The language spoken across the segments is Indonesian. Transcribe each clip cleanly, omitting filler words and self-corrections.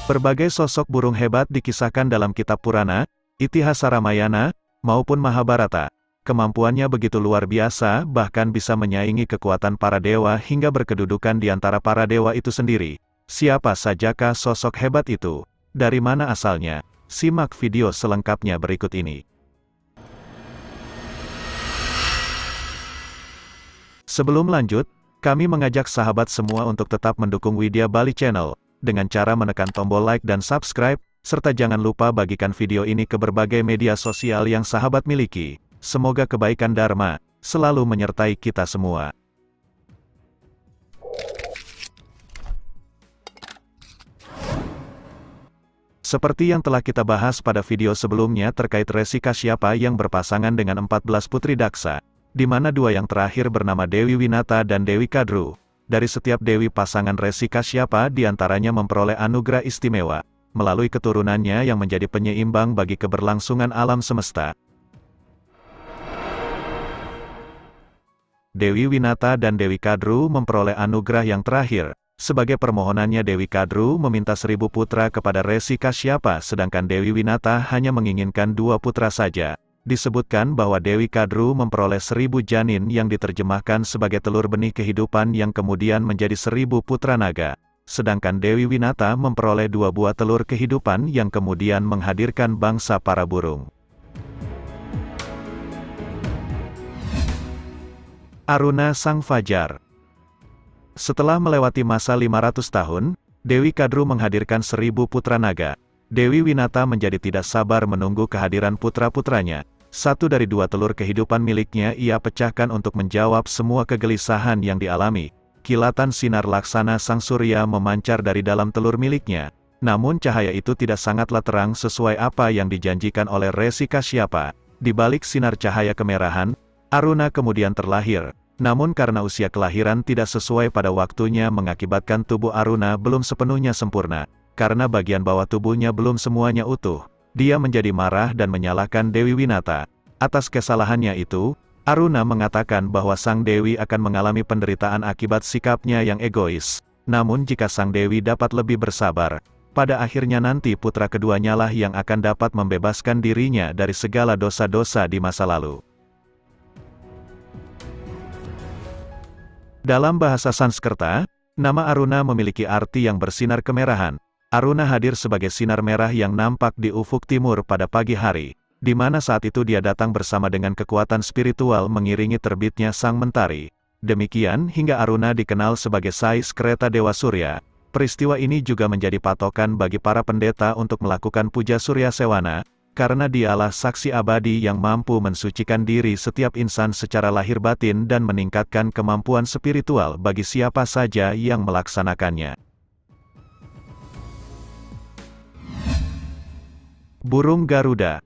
Berbagai sosok burung hebat dikisahkan dalam kitab Purana, Itihasa Ramayana, maupun Mahabharata. Kemampuannya begitu luar biasa, bahkan bisa menyaingi kekuatan para dewa hingga berkedudukan di antara para dewa itu sendiri. Siapa sajakah sosok hebat itu? Dari mana asalnya? Simak video selengkapnya berikut ini. Sebelum lanjut, kami mengajak sahabat semua untuk tetap mendukung Widya Bali Channel, dengan cara menekan tombol like dan subscribe, serta jangan lupa bagikan video ini ke berbagai media sosial yang sahabat miliki. Semoga kebaikan Dharma selalu menyertai kita semua. Seperti yang telah kita bahas pada video sebelumnya terkait Resi Kasyapa yang berpasangan dengan 14 putri Daksa, di mana dua yang terakhir bernama Dewi Winata dan Dewi Kadru. Dari setiap dewi pasangan Resi Kasyapa diantaranya memperoleh anugerah istimewa, melalui keturunannya yang menjadi penyeimbang bagi keberlangsungan alam semesta. Dewi Winata dan Dewi Kadru memperoleh anugerah yang terakhir. Sebagai permohonannya Dewi Kadru meminta 1000 putra kepada Resi Kasyapa, sedangkan Dewi Winata hanya menginginkan 2 putra saja. Disebutkan bahwa Dewi Kadru memperoleh 1000 janin yang diterjemahkan sebagai telur benih kehidupan yang kemudian menjadi 1000 putra naga. Sedangkan Dewi Winata memperoleh 2 buah telur kehidupan yang kemudian menghadirkan bangsa para burung. Aruna Sang Fajar. Setelah melewati masa 500 tahun, Dewi Kadru menghadirkan 1000 putra naga. Dewi Winata menjadi tidak sabar menunggu kehadiran putra-putranya. Satu dari 2 telur kehidupan miliknya ia pecahkan untuk menjawab semua kegelisahan yang dialami. Kilatan sinar laksana sang surya memancar dari dalam telur miliknya. Namun cahaya itu tidak sangatlah terang sesuai apa yang dijanjikan oleh Resi Kasyapa. Di balik sinar cahaya kemerahan, Aruna kemudian terlahir. Namun karena usia kelahiran tidak sesuai pada waktunya mengakibatkan tubuh Aruna belum sepenuhnya sempurna. Karena bagian bawah tubuhnya belum semuanya utuh. Dia menjadi marah dan menyalahkan Dewi Winata. Atas kesalahannya itu, Aruna mengatakan bahwa sang Dewi akan mengalami penderitaan akibat sikapnya yang egois. Namun jika sang Dewi dapat lebih bersabar, pada akhirnya nanti putra keduanya lah yang akan dapat membebaskan dirinya dari segala dosa-dosa di masa lalu. Dalam bahasa Sanskerta, nama Aruna memiliki arti yang bersinar kemerahan. Aruna hadir sebagai sinar merah yang nampak di ufuk timur pada pagi hari, di mana saat itu dia datang bersama dengan kekuatan spiritual mengiringi terbitnya sang mentari. Demikian hingga Aruna dikenal sebagai Sais Kereta Dewa Surya. Peristiwa ini juga menjadi patokan bagi para pendeta untuk melakukan puja Surya Sewana, karena dialah saksi abadi yang mampu mensucikan diri setiap insan secara lahir batin dan meningkatkan kemampuan spiritual bagi siapa saja yang melaksanakannya. Burung Garuda.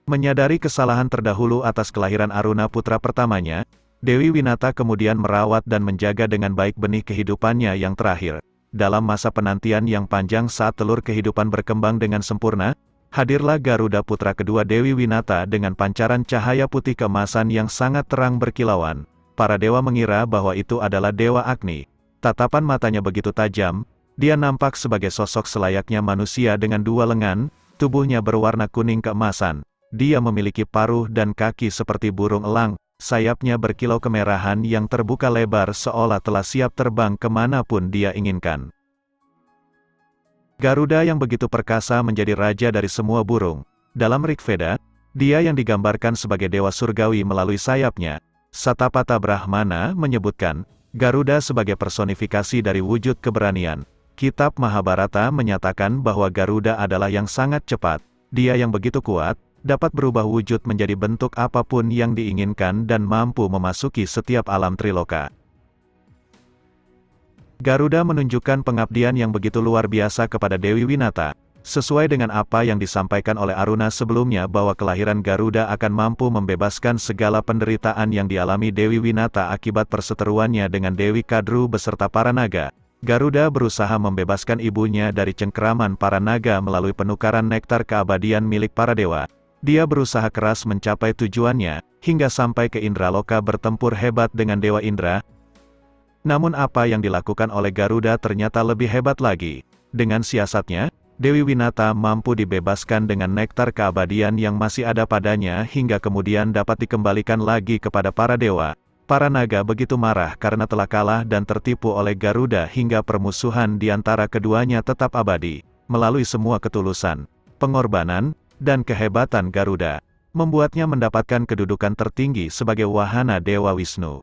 Menyadari kesalahan terdahulu atas kelahiran Aruna putra pertamanya, Dewi Winata kemudian merawat dan menjaga dengan baik benih kehidupannya yang terakhir. Dalam masa penantian yang panjang saat telur kehidupan berkembang dengan sempurna, hadirlah Garuda putra kedua Dewi Winata dengan pancaran cahaya putih keemasan yang sangat terang berkilauan. Para dewa mengira bahwa itu adalah Dewa Agni. Tatapan matanya begitu tajam. Dia nampak sebagai sosok selayaknya manusia dengan 2 lengan, tubuhnya berwarna kuning keemasan. Dia memiliki paruh dan kaki seperti burung elang, sayapnya berkilau kemerahan yang terbuka lebar seolah telah siap terbang kemanapun dia inginkan. Garuda yang begitu perkasa menjadi raja dari semua burung. Dalam Rigveda, dia yang digambarkan sebagai dewa surgawi melalui sayapnya. Satapatha Brahmana menyebutkan Garuda sebagai personifikasi dari wujud keberanian. Kitab Mahabharata menyatakan bahwa Garuda adalah yang sangat cepat. Dia yang begitu kuat, dapat berubah wujud menjadi bentuk apapun yang diinginkan dan mampu memasuki setiap alam Triloka. Garuda menunjukkan pengabdian yang begitu luar biasa kepada Dewi Winata. Sesuai dengan apa yang disampaikan oleh Aruna sebelumnya bahwa kelahiran Garuda akan mampu membebaskan segala penderitaan yang dialami Dewi Winata akibat perseteruannya dengan Dewi Kadru beserta para naga. Garuda berusaha membebaskan ibunya dari cengkeraman para naga melalui penukaran nektar keabadian milik para dewa. Dia berusaha keras mencapai tujuannya, hingga sampai ke Indraloka bertempur hebat dengan Dewa Indra. Namun apa yang dilakukan oleh Garuda ternyata lebih hebat lagi. Dengan siasatnya, Dewi Winata mampu dibebaskan dengan nektar keabadian yang masih ada padanya hingga kemudian dapat dikembalikan lagi kepada para dewa. Para naga begitu marah karena telah kalah dan tertipu oleh Garuda hingga permusuhan di antara keduanya tetap abadi. Melalui semua ketulusan, pengorbanan, dan kehebatan Garuda, membuatnya mendapatkan kedudukan tertinggi sebagai wahana Dewa Wisnu.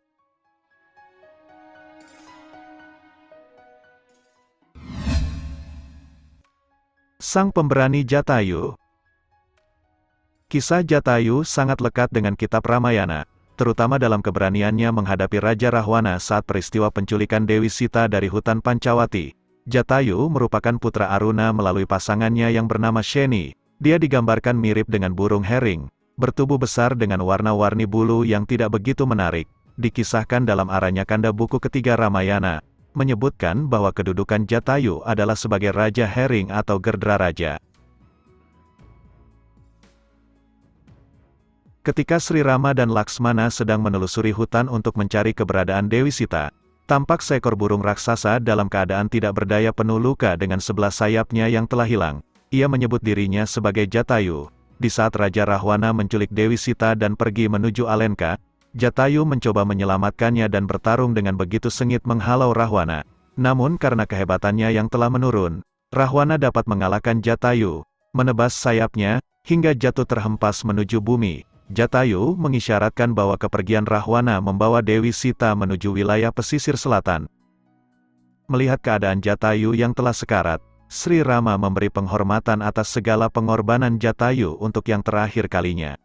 Sang Pemberani Jatayu. Kisah Jatayu sangat lekat dengan kitab Ramayana, terutama dalam keberaniannya menghadapi Raja Rahwana saat peristiwa penculikan Dewi Sita dari hutan Pancawati. Jatayu merupakan putra Aruna melalui pasangannya yang bernama Sheni. Dia digambarkan mirip dengan burung herring, bertubuh besar dengan warna-warni bulu yang tidak begitu menarik. Dikisahkan dalam Aranyakanda buku ketiga Ramayana, menyebutkan bahwa kedudukan Jatayu adalah sebagai Raja Herring atau Gerdra Raja. Ketika Sri Rama dan Laksmana sedang menelusuri hutan untuk mencari keberadaan Dewi Sita, tampak seekor burung raksasa dalam keadaan tidak berdaya penuh luka dengan sebelah sayapnya yang telah hilang. Ia menyebut dirinya sebagai Jatayu. Di saat Raja Rahwana menculik Dewi Sita dan pergi menuju Alenka, Jatayu mencoba menyelamatkannya dan bertarung dengan begitu sengit menghalau Rahwana. Namun karena kehebatannya yang telah menurun, Rahwana dapat mengalahkan Jatayu, menebas sayapnya, hingga jatuh terhempas menuju bumi. Jatayu mengisyaratkan bahwa kepergian Rahwana membawa Dewi Sita menuju wilayah pesisir selatan. Melihat keadaan Jatayu yang telah sekarat, Sri Rama memberi penghormatan atas segala pengorbanan Jatayu untuk yang terakhir kalinya.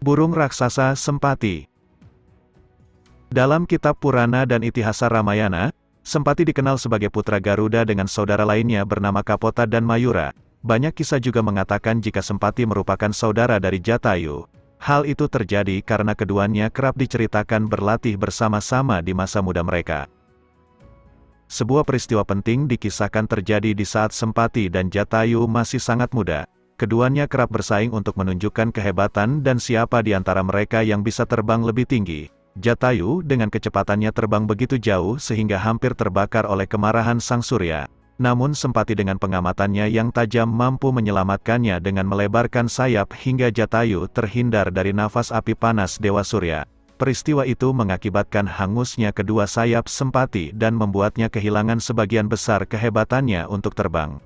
Burung raksasa Sempati. Dalam kitab Purana dan Itihasa Ramayana, Sempati dikenal sebagai putra Garuda dengan saudara lainnya bernama Kapota dan Mayura. Banyak kisah juga mengatakan jika Sempati merupakan saudara dari Jatayu. Hal itu terjadi karena keduanya kerap diceritakan berlatih bersama-sama di masa muda mereka. Sebuah peristiwa penting dikisahkan terjadi di saat Sempati dan Jatayu masih sangat muda. Keduanya kerap bersaing untuk menunjukkan kehebatan dan siapa di antara mereka yang bisa terbang lebih tinggi. Jatayu dengan kecepatannya terbang begitu jauh sehingga hampir terbakar oleh kemarahan sang surya. Namun Sempati dengan pengamatannya yang tajam mampu menyelamatkannya dengan melebarkan sayap hingga Jatayu terhindar dari nafas api panas Dewa Surya. Peristiwa itu mengakibatkan hangusnya kedua sayap Sempati dan membuatnya kehilangan sebagian besar kehebatannya untuk terbang.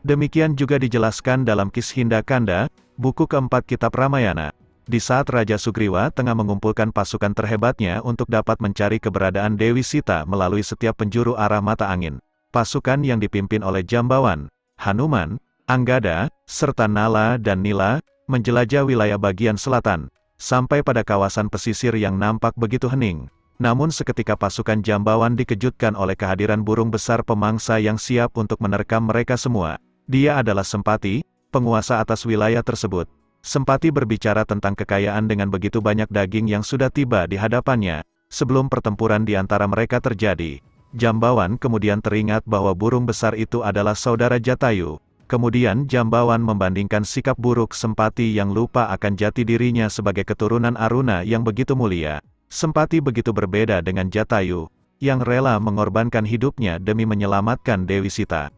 Demikian juga dijelaskan dalam Kiskindakanda, buku keempat kitab Ramayana. Di saat Raja Sugriwa tengah mengumpulkan pasukan terhebatnya untuk dapat mencari keberadaan Dewi Sita melalui setiap penjuru arah mata angin. Pasukan yang dipimpin oleh Jambawan, Hanuman, Anggada, serta Nala dan Nila, menjelajah wilayah bagian selatan, sampai pada kawasan pesisir yang nampak begitu hening. Namun seketika pasukan Jambawan dikejutkan oleh kehadiran burung besar pemangsa yang siap untuk menerkam mereka semua. Dia adalah Sempati, penguasa atas wilayah tersebut. Sempati berbicara tentang kekayaan dengan begitu banyak daging yang sudah tiba di hadapannya. Sebelum pertempuran di antara mereka terjadi, Jambawan kemudian teringat bahwa burung besar itu adalah saudara Jatayu. Kemudian Jambawan membandingkan sikap buruk Sempati yang lupa akan jati dirinya sebagai keturunan Aruna yang begitu mulia. Sempati begitu berbeda dengan Jatayu, yang rela mengorbankan hidupnya demi menyelamatkan Dewi Sita.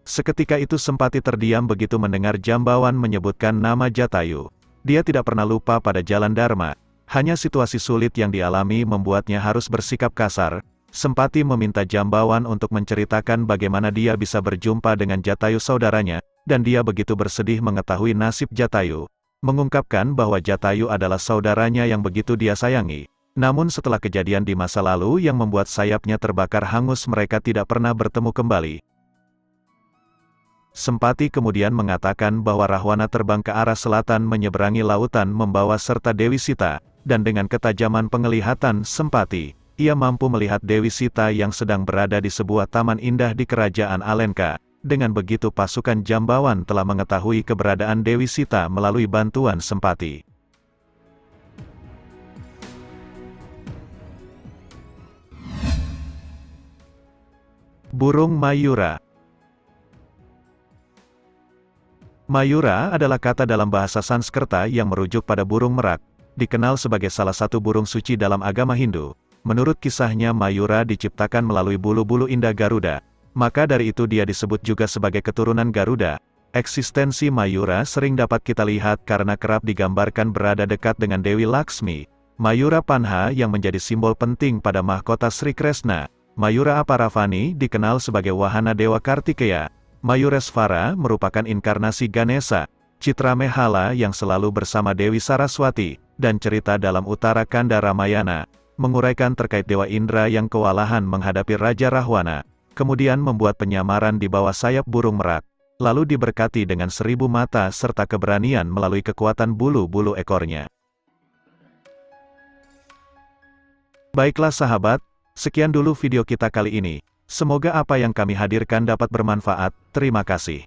Seketika itu Sempati terdiam begitu mendengar Jambawan menyebutkan nama Jatayu. Dia tidak pernah lupa pada jalan Dharma. Hanya situasi sulit yang dialami membuatnya harus bersikap kasar. Sempati meminta Jambawan untuk menceritakan bagaimana dia bisa berjumpa dengan Jatayu saudaranya, dan dia begitu bersedih mengetahui nasib Jatayu. Mengungkapkan bahwa Jatayu adalah saudaranya yang begitu dia sayangi. Namun setelah kejadian di masa lalu yang membuat sayapnya terbakar hangus mereka tidak pernah bertemu kembali. Sempati kemudian mengatakan bahwa Rahwana terbang ke arah selatan menyeberangi lautan membawa serta Dewi Sita, dan dengan ketajaman penglihatan Sempati, ia mampu melihat Dewi Sita yang sedang berada di sebuah taman indah di kerajaan Alenka. Dengan begitu pasukan Jambawan telah mengetahui keberadaan Dewi Sita melalui bantuan Sempati. Burung Mayura. Mayura adalah kata dalam bahasa Sanskerta yang merujuk pada burung merak, dikenal sebagai salah satu burung suci dalam agama Hindu. Menurut kisahnya Mayura diciptakan melalui bulu-bulu indah Garuda, maka dari itu dia disebut juga sebagai keturunan Garuda. Eksistensi Mayura sering dapat kita lihat karena kerap digambarkan berada dekat dengan Dewi Laksmi, Mayura Panha yang menjadi simbol penting pada mahkota Sri Kresna. Mayura Aparavani dikenal sebagai wahana Dewa Kartikeya. Mayuresvara merupakan inkarnasi Ganesha, Citra Mehala yang selalu bersama Dewi Saraswati, dan cerita dalam Uttara Kanda Ramayana, menguraikan terkait Dewa Indra yang kewalahan menghadapi Raja Rahwana, kemudian membuat penyamaran di bawah sayap burung merak, lalu diberkati dengan 1000 mata serta keberanian melalui kekuatan bulu-bulu ekornya. Baiklah sahabat, sekian dulu video kita kali ini. Semoga apa yang kami hadirkan dapat bermanfaat. Terima kasih.